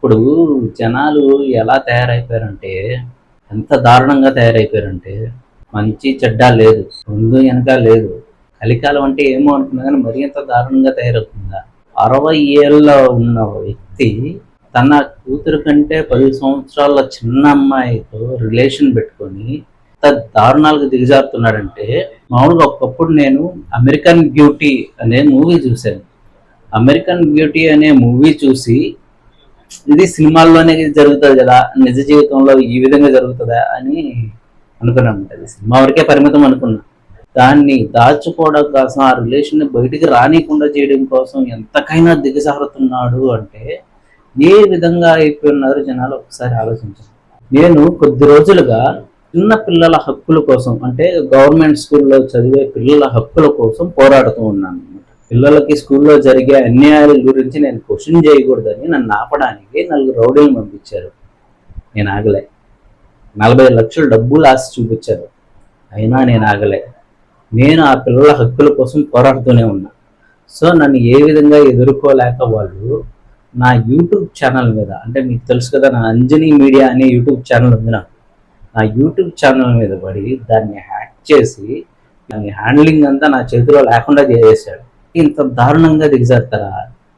ఇప్పుడు జనాలు ఎలా తయారైపోయారంటే, ఎంత దారుణంగా తయారైపోయారంటే, మంచి చెడ్డ లేదు, ముందు వెనక లేదు. కలికాలం అంటే ఏమో అనుకున్నా కానీ మరీ ఎంత దారుణంగా తయారవుతుందా? 60 ఏళ్ళ ఉన్న వ్యక్తి తన కూతురు కంటే 10 సంవత్సరాల చిన్న అమ్మాయితో రిలేషన్ పెట్టుకొని ఎంత దారుణాలకు దిగజారుతున్నాడంటే, మామూలుగా ఒకప్పుడు నేను అమెరికన్ బ్యూటీ అనే మూవీ చూశాను. అమెరికన్ బ్యూటీ అనే మూవీ చూసి ఇది సినిమాల్లోనే జరుగుతుంది కదా, నిజ జీవితంలో ఈ విధంగా జరుగుతుందా అని అనుకున్నాను. అది సినిమా వరకే పరిమితం అనుకున్నా. దాన్ని దాచుకోవడం కోసం, ఆ రిలేషన్ బయటికి రానికుండా చేయడం కోసం ఎంతకైనా దిగజారుతున్నాడు అంటే ఏ విధంగా అయిపోయినారు జనాలు ఒకసారి ఆలోచించారు. నేను కొద్ది రోజులుగా చిన్న పిల్లల హక్కుల కోసం, అంటే గవర్నమెంట్ స్కూల్లో చదివే పిల్లల హక్కుల కోసం పోరాడుతూ ఉన్నాను. పిల్లలకి స్కూల్లో జరిగే అన్యాయాల గురించి నేను క్వశ్చన్ చేయకూడదని నన్ను ఆపడానికి 4 రౌడీలను పంపించారు. నేను ఆగలే. 40 లక్షలు డబ్బులు ఆశ చూపించారు, అయినా నేను ఆగలే. నేను ఆ పిల్లల హక్కుల కోసం పోరాడుతూనే ఉన్నా. సో నన్ను ఏ విధంగా ఎదుర్కోలేక వాళ్ళు నా యూట్యూబ్ ఛానల్ మీద, అంటే మీకు తెలుసు కదా, నా అంజనీ మీడియా అనే యూట్యూబ్ ఛానల్ ఉంది నాకు. నా యూట్యూబ్ ఛానల్ మీద పడి దాన్ని హ్యాక్ చేసి దాని హ్యాండ్లింగ్ అంతా నా చేతిలో లేకుండా చేసేసాడు. ఇంత దారుణంగా దిగజారుతారా?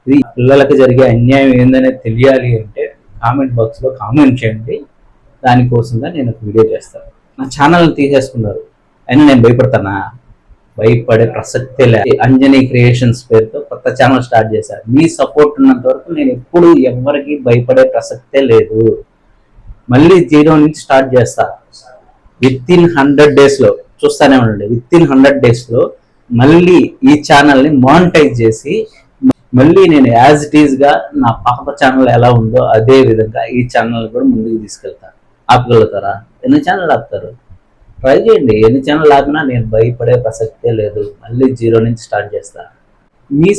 ఇది పిల్లలకి జరిగే అన్యాయం ఏందనేది తెలియాలి అంటే కామెంట్ బాక్స్లో కామెంట్ చేయండి. దానికోసంగా నేను ఒక వీడియో చేస్తాను. నా ఛానల్ని తీసేసుకున్నారు, అయినా నేను భయపడతానా? భయపడే ప్రసక్తే లేదు. అంజనీ క్రియేషన్స్ పేరుతో కొత్త ఛానల్ స్టార్ట్ చేశాను. మీ సపోర్ట్ ఉన్నంత వరకు నేను ఎప్పుడు ఎవరికి భయపడే ప్రసక్తే లేదు. మళ్ళీ 0 నుంచి స్టార్ట్ చేస్తా. విత్ ఇన్ 100 డేస్లో చూస్తానే ఉండండి. విత్ ఇన్ 100 డేస్లో మళ్ళీ ఈ ఛానల్ని మానిటైజ్ చేసి మళ్ళీ నేను యాజ్ ఇట్ ఈజ్గా నా పాత ఛానల్ ఎలా ఉందో అదే విధంగా ఈ ఛానల్ కూడా ముందుకు తీసుకెళ్తాను. ఆపగలుగుతారా? ఎన్ని ఛానల్ ఆపుతారు? ట్రై చేయండి. ఎన్ని ఛానల్ ఆపినా నేను భయపడే ప్రసక్తే లేదు. మళ్ళీ 0 నుంచి స్టార్ట్ చేస్తాను. మీ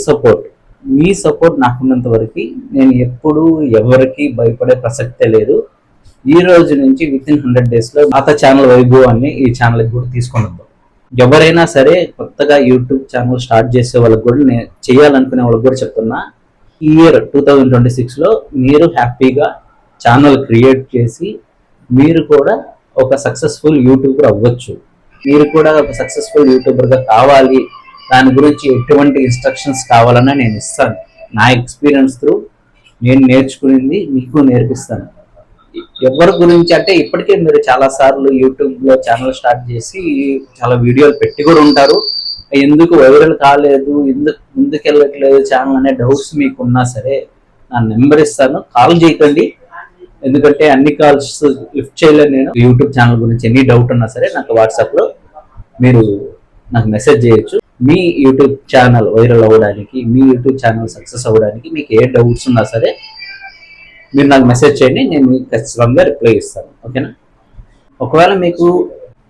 సపోర్ట్ నాకున్నంత వరకు నేను ఎప్పుడూ ఎవరికి భయపడే ప్రసక్తే లేదు. ఈ రోజు నుంచి విత్ ఇన్ 100 డేస్లో పాత ఛానల్ వైభవాన్ని ఈ ఛానల్కి కూడా తీసుకొని వద్దాం. ఎవరైనా సరే కొత్తగా యూట్యూబ్ ఛానల్ స్టార్ట్ చేసే వాళ్ళకి కూడా, నేను చేయాలనుకునే వాళ్ళకి కూడా చెప్తున్నా, ఈ ఇయర్ 2026లో మీరు హ్యాపీగా ఛానల్ క్రియేట్ చేసి మీరు కూడా ఒక సక్సెస్ఫుల్ యూట్యూబర్ అవ్వచ్చు. మీరు కూడా ఒక సక్సెస్ఫుల్ యూట్యూబర్గా కావాలి, దాని గురించి ఎటువంటి ఇన్స్ట్రక్షన్స్ కావాలన్నా నేను ఇస్తాను. నా ఎక్స్పీరియన్స్ త్రూ నేను నేర్చుకునేది మీకు నేర్పిస్తాను. ఎవరి గురించి అంటే ఇప్పటికే మీరు చాలా సార్లు యూట్యూబ్లో ఛానల్ స్టార్ట్ చేసి చాలా వీడియోలు పెట్టి కూడా ఉంటారు. ఎందుకు వైరల్ కాలేదు, ఎందుకు ముందుకెళ్ళట్లేదు ఛానల్ అనే డౌట్స్ మీకు ఉన్నా సరే నా నెంబర్ ఇస్తాను, కాల్ చేయకండి. ఎందుకంటే అన్ని కాల్స్ లిఫ్ట్ చేయలేను నేను. యూట్యూబ్ ఛానల్ గురించి ఎన్ని డౌట్ ఉన్నా సరే నాకు వాట్సాప్లో మీరు నాకు మెసేజ్ చేయొచ్చు. మీ యూట్యూబ్ ఛానల్ వైరల్ అవ్వడానికి, మీ యూట్యూబ్ ఛానల్ సక్సెస్ అవ్వడానికి మీకు ఏ డౌట్స్ ఉన్నా సరే మీరు నాకు మెసేజ్ చేయండి, నేను మీకు ఖచ్చితంగా రిప్లై ఇస్తాను. ఓకేనా? ఒకవేళ మీకు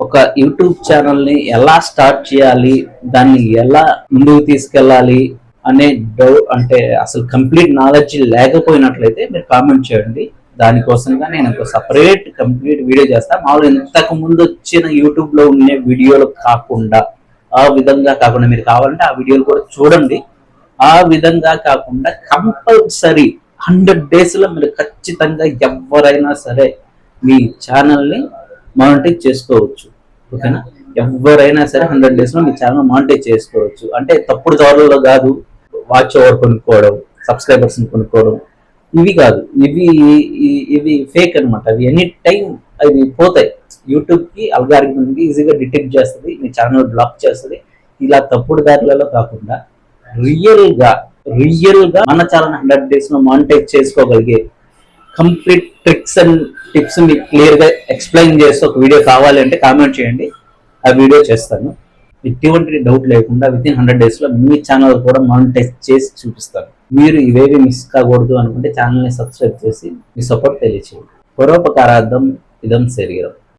ఒక యూట్యూబ్ ఛానల్ని ఎలా స్టార్ట్ చేయాలి, దాన్ని ఎలా ముందుకు తీసుకెళ్ళాలి అనే అంటే అసలు కంప్లీట్ నాలెడ్జ్ లేకపోయినట్లయితే మీరు కామెంట్ చేయండి. దానికోసంగా నేను ఒక సపరేట్ కంప్లీట్ వీడియో చేస్తాను. మామూలు ఇంతకు ముందు వచ్చిన యూట్యూబ్లో ఉండే వీడియోలు కాకుండా, ఆ విధంగా కాకుండా, మీరు కావాలంటే ఆ వీడియోలు కూడా చూడండి. ఆ విధంగా కాకుండా కంపల్సరీ 100 డేస్లో మీరు ఖచ్చితంగా ఎవరైనా సరే మీ ఛానల్ని మానిటైజ్ చేసుకోవచ్చు. ఓకేనా? ఎవరైనా సరే 100 డేస్లో మీ ఛానల్ మానిటైజ్ చేసుకోవచ్చు. అంటే తప్పుడు దారుల్లో కాదు, వాచ్ ఓవర్ కొనుక్కోవడం, సబ్స్క్రైబర్స్ని కొనుక్కోవడం, ఇవి కాదు. ఇవి ఫేక్ అనమాట. అవి ఎనీ టైం అవి పోతాయి. యూట్యూబ్కి అల్గారిథంకి ఈజీగా డిటెక్ట్ చేస్తుంది, మీ ఛానల్ బ్లాక్ చేస్తుంది. ఇలా తప్పుడు దారులలో కాకుండా రియల్గా మన ఛానల్ 100 డేస్లో మానిటైజ్ చేసుకోగలిగే కంప్లీట్ ట్రిక్స్ అండ్ టిప్స్ మీకు క్లియర్గా ఎక్స్ప్లెయిన్ చేస్తే ఒక వీడియో కావాలి అంటే కామెంట్ చేయండి, ఆ వీడియో చేస్తాను. ఎటువంటి డౌట్ లేకుండా విత్ ఇన్ 100 డేస్లో మీ ఛానల్ కూడా మానిటైజ్ చేసి చూపిస్తాను. మీరు ఇవేవి మిస్ కాకూడదు అనుకుంటే ఛానల్ని సబ్స్క్రైబ్ చేసి మీ సపోర్ట్ తెలియచేయండి. పరోపకారార్థం ఇదం శరీరం.